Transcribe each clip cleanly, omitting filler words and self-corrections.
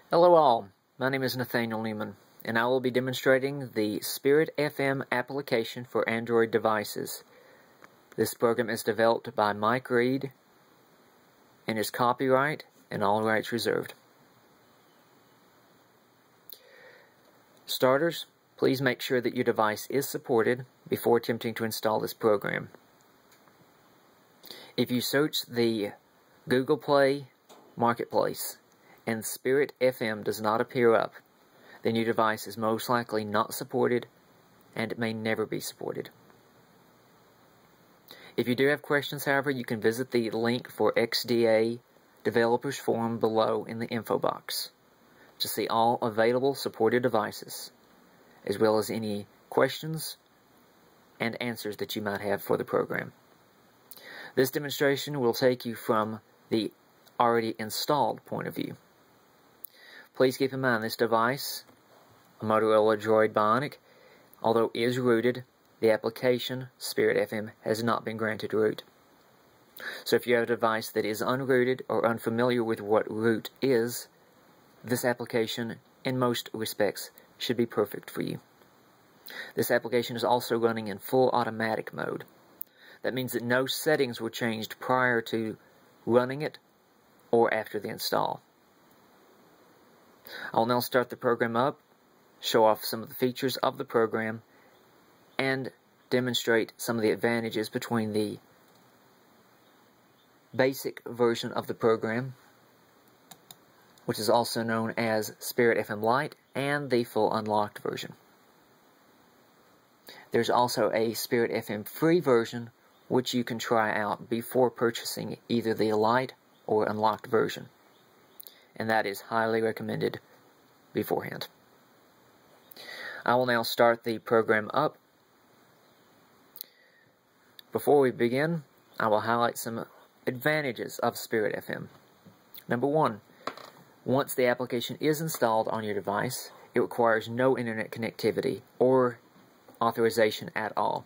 Hello all, my name is Nathaniel Newman, and I will be demonstrating the Spirit FM application for Android devices. This program is developed by Mike Reed and is copyright and all rights reserved. Starters, please make sure that your device is supported before attempting to install this program. If you search the Google Play Marketplace and Spirit FM does not appear up, then your device is most likely not supported and it may never be supported. If you do have questions, however, you can visit the link for XDA Developers Forum below in the info box to see all available supported devices, as well as any questions and answers that you might have for the program. This demonstration will take you from the already installed point of view. Please keep in mind this device, a Motorola Droid Bionic, although is rooted, the application, Spirit FM, has not been granted root. So if you have a device that is unrooted or unfamiliar with what root is, this application, in most respects, should be perfect for you. This application is also running in full automatic mode. That means that no settings were changed prior to running it or after the install. I'll now start the program up, show off some of the features of the program, and demonstrate some of the advantages between the basic version of the program, which is also known as Spirit FM Lite, and the full unlocked version. There's also a Spirit FM free version which you can try out before purchasing either the Lite or unlocked version, and that is highly recommended beforehand. I will now start the program up. Before we begin, I will highlight some advantages of Spirit FM. Number one, once the application is installed on your device, it requires no internet connectivity or authorization at all.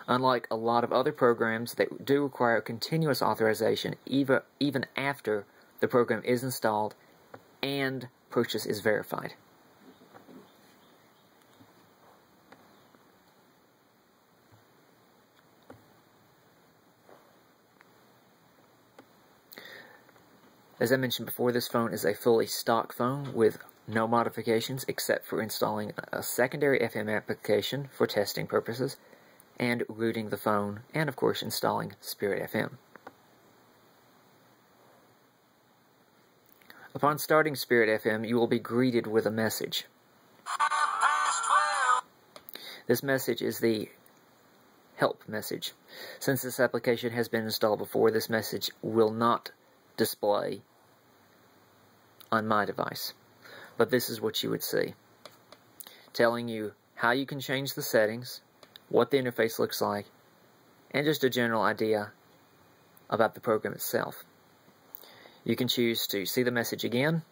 Unlike a lot of other programs that do require continuous authorization even after the program is installed and purchase is verified. As I mentioned before, this phone is a fully stock phone with no modifications except for installing a secondary FM application for testing purposes and rooting the phone, and of course installing Spirit FM. Upon starting Spirit FM, you will be greeted with a message. This message is the help message. Since this application has been installed before, this message will not display on my device, but this is what you would see, telling you how you can change the settings, what the interface looks like, and just a general idea about the program itself. You can choose to see the message again,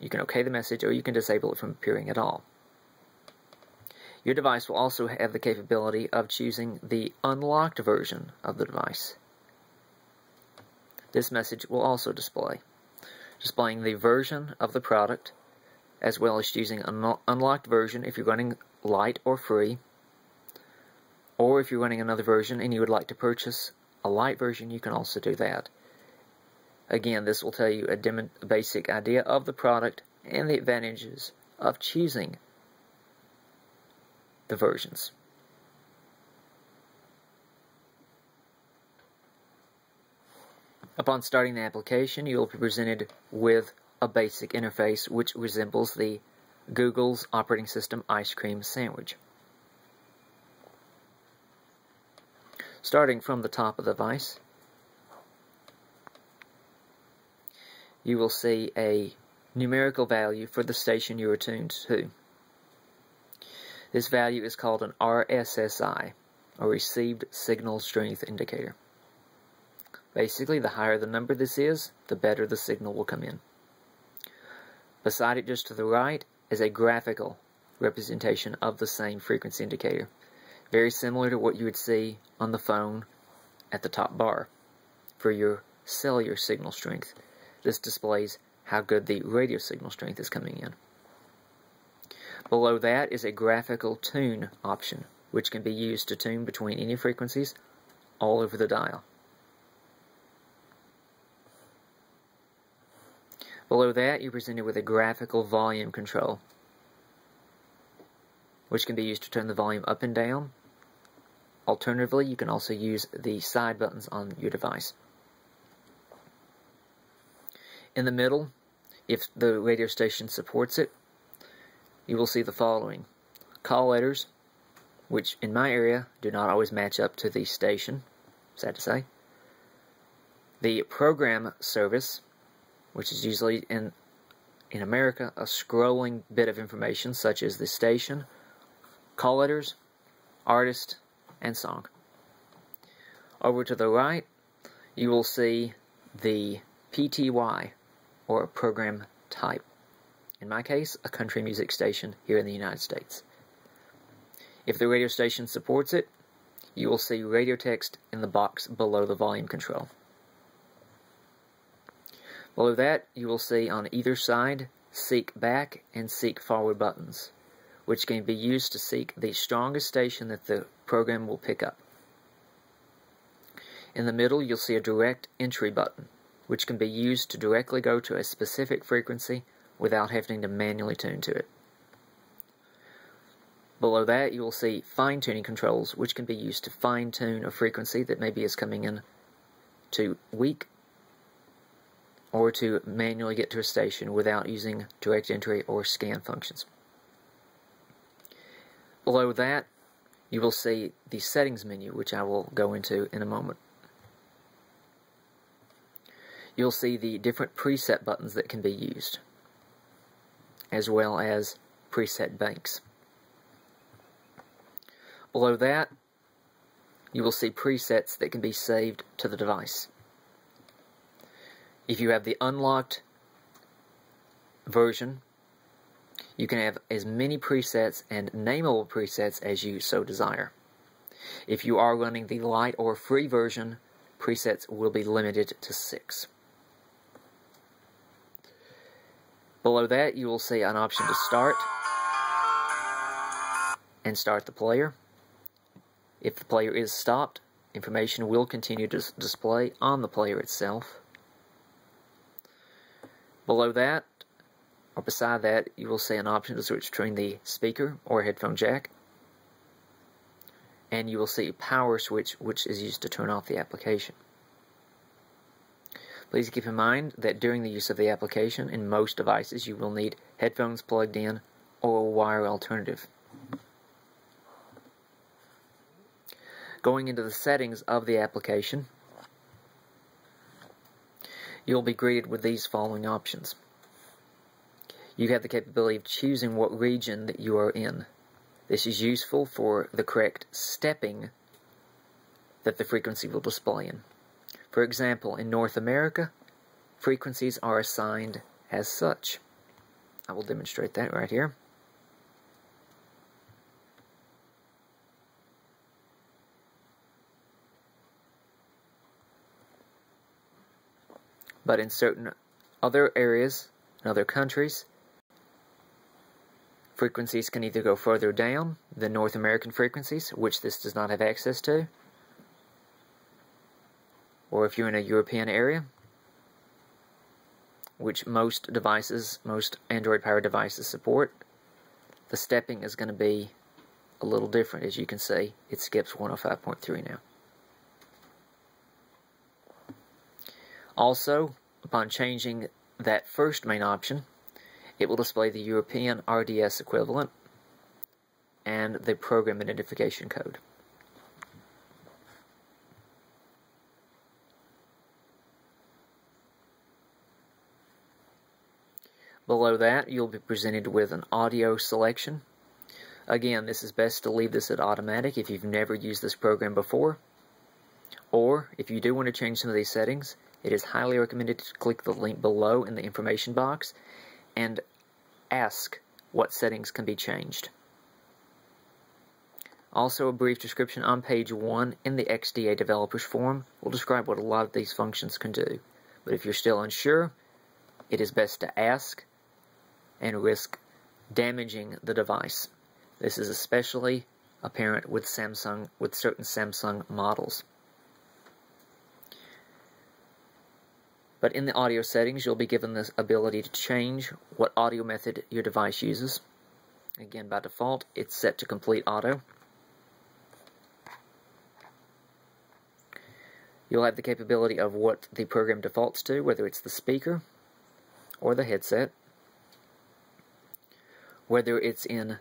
you can OK the message, or you can disable it from appearing at all. Your device will also have the capability of choosing the unlocked version of the device. This message will also displaying the version of the product, as well as choosing an unlocked version if you're running Lite or free, or if you're running another version and you would like to purchase a Lite version, you can also do that. Again, this will tell you a basic idea of the product and the advantages of choosing the versions. Upon starting the application, you will be presented with a basic interface which resembles the Google's operating system ice cream sandwich. Starting from the top of the device, you will see a numerical value for the station you are tuned to. This value is called an RSSI, or Received Signal Strength Indicator. Basically, the higher the number this is, the better the signal will come in. Beside it, just to the right, is a graphical representation of the same frequency indicator, very similar to what you would see on the phone at the top bar for your cellular signal strength. This displays how good the radio signal strength is coming in. Below that is a graphical tune option, which can be used to tune between any frequencies all over the dial. Below that, you're presented with a graphical volume control, which can be used to turn the volume up and down. Alternatively, you can also use the side buttons on your device. In the middle, if the radio station supports it, you will see the following: call letters, which in my area do not always match up to the station, sad to say. The program service, which is usually in America a scrolling bit of information such as the station, call letters, artist, and song. Over to the right, you will see the PTY, or program type. In my case, a country music station here in the United States. If the radio station supports it, you will see radio text in the box below the volume control. Below that, you will see on either side Seek Back and Seek Forward buttons, which can be used to seek the strongest station that the program will pick up. In the middle, you'll see a Direct Entry button, which can be used to directly go to a specific frequency without having to manually tune to it. Below that, you will see fine-tuning controls, which can be used to fine-tune a frequency that maybe is coming in too weak, or to manually get to a station without using direct entry or scan functions. Below that, you will see the settings menu, which I will go into in a moment. You'll see the different preset buttons that can be used, as well as preset banks. Below that, you will see presets that can be saved to the device. If you have the unlocked version, you can have as many presets and nameable presets as you so desire. If you are running the light or free version, presets will be limited to 6. Below that, you will see an option to start and start the player. If the player is stopped, information will continue to display on the player itself. Below that, or beside that, you will see an option to switch between the speaker or headphone jack. And you will see a power switch, which is used to turn off the application. Please keep in mind that during the use of the application, in most devices, you will need headphones plugged in or a wire alternative. Going into the settings of the application, you'll be greeted with these following options. You have the capability of choosing what region that you are in. This is useful for the correct stepping that the frequency will display in. For example, in North America, frequencies are assigned as such. I will demonstrate that right here. But in certain other areas, in other countries, frequencies can either go further down than North American frequencies, which this does not have access to, or if you're in a European area, which most devices, most Android-powered devices support, the stepping is going to be a little different. As you can see, it skips 105.3 now. Also, upon changing that first main option, it will display the European RDS equivalent and the program identification code. Below that, you'll be presented with an audio selection. Again, this is best to leave this at automatic if you've never used this program before. Or, if you do want to change some of these settings, it is highly recommended to click the link below in the information box and ask what settings can be changed. Also, a brief description on page 1 in the XDA Developers Forum will describe what a lot of these functions can do. But if you're still unsure, it is best to ask and risk damaging the device. This is especially apparent with certain Samsung models. But in the audio settings, you'll be given the ability to change what audio method your device uses. Again, by default, it's set to complete auto. You'll have the capability of what the program defaults to, whether it's the speaker or the headset, whether it's in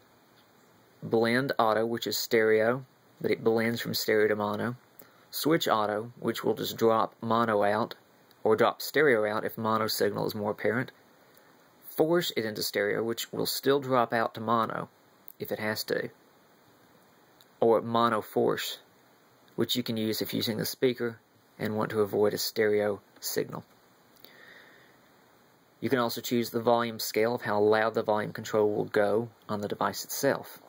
blend auto, which is stereo, but it blends from stereo to mono, switch auto, which will just drop mono out, or drop stereo out if mono signal is more apparent, force it into stereo, which will still drop out to mono if it has to, or mono force, which you can use if using the speaker and want to avoid a stereo signal. You can also choose the volume scale of how loud the volume control will go on the device itself.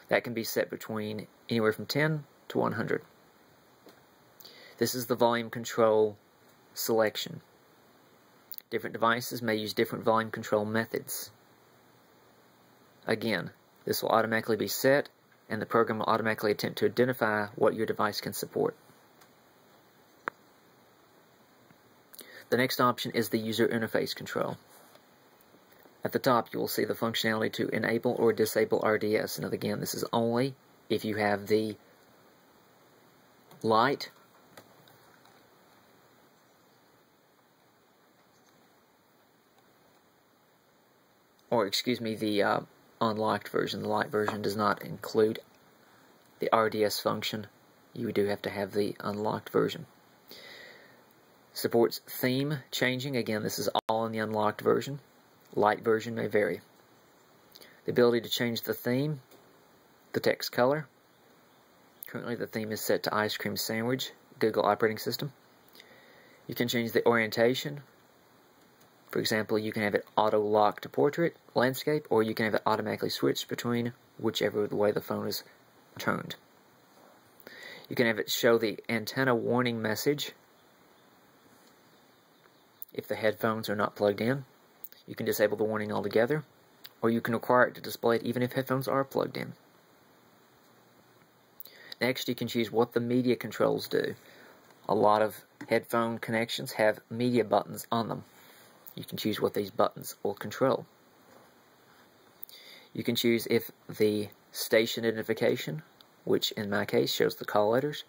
That can be set between anywhere from 10 to 100. This is the volume control selection. Different devices may use different volume control methods. Again, this will automatically be set, and the program will automatically attempt to identify what your device can support. The next option is the user interface control. At the top, you will see the functionality to enable or disable RDS. And again, this is only if you have the light the unlocked version. The light version does not include the RDS function. You do have to have the unlocked version. Supports theme changing. Again, this is all in the unlocked version. Light version may vary. The ability to change the theme, the text color. Currently the theme is set to Ice Cream Sandwich, Google operating system. You can change the orientation. For example, you can have it auto-lock to portrait, landscape, or you can have it automatically switch between whichever way the phone is turned. You can have it show the antenna warning message if the headphones are not plugged in. You can disable the warning altogether, or you can require it to display it even if headphones are plugged in. Next, you can choose what the media controls do. A lot of headphone connections have media buttons on them. You can choose what these buttons will control. You can choose if the station identification, which in my case shows the call letters,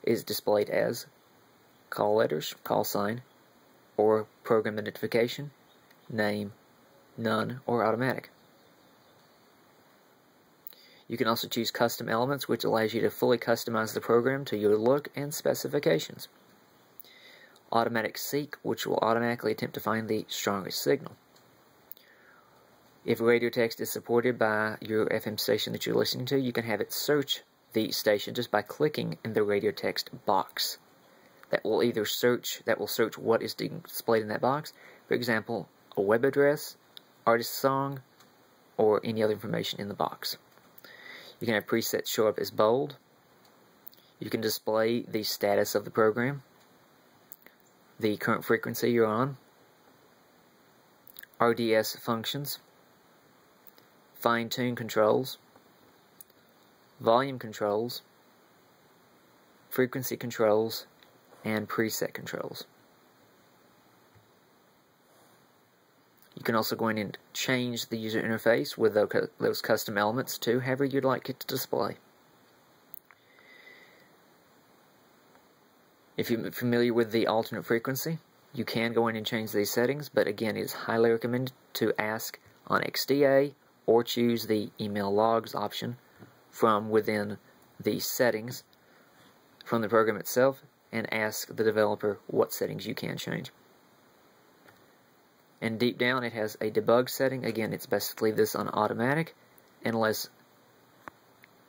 is displayed as call letters, call sign, or program identification, name, none, or automatic. You can also choose custom elements, which allows you to fully customize the program to your look and specifications. Automatic seek, which will automatically attempt to find the strongest signal. If radio text is supported by your FM station that you're listening to, you can have it search the station just by clicking in the radio text box. That will search what is displayed in that box. For example, a web address, artist song, or any other information in the box. You can have presets show up as bold. You can display the status of the program, the current frequency you're on, RDS functions, fine-tune controls, volume controls, frequency controls, and preset controls. You can also go in and change the user interface with those custom elements to however you'd like it to display. If you're familiar with the alternate frequency, you can go in and change these settings, but again, it is highly recommended to ask on XDA or choose the email logs option from within the settings from the program itself and ask the developer what settings you can change. And deep down it has a debug setting. Again, it's best to leave this on automatic unless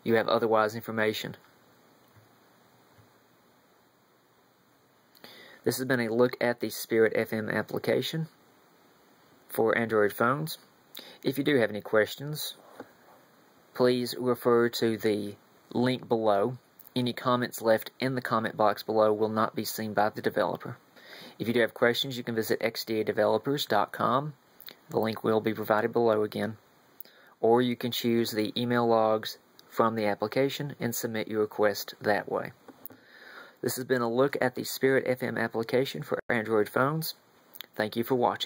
you have otherwise information. This has been a look at the Spirit FM application for Android phones. If you do have any questions, please refer to the link below. Any comments left in the comment box below will not be seen by the developer. If you do have questions, you can visit xdadevelopers.com. The link will be provided below again. Or you can choose the email logs from the application and submit your request that way. This has been a look at the Spirit FM application for Android phones. Thank you for watching.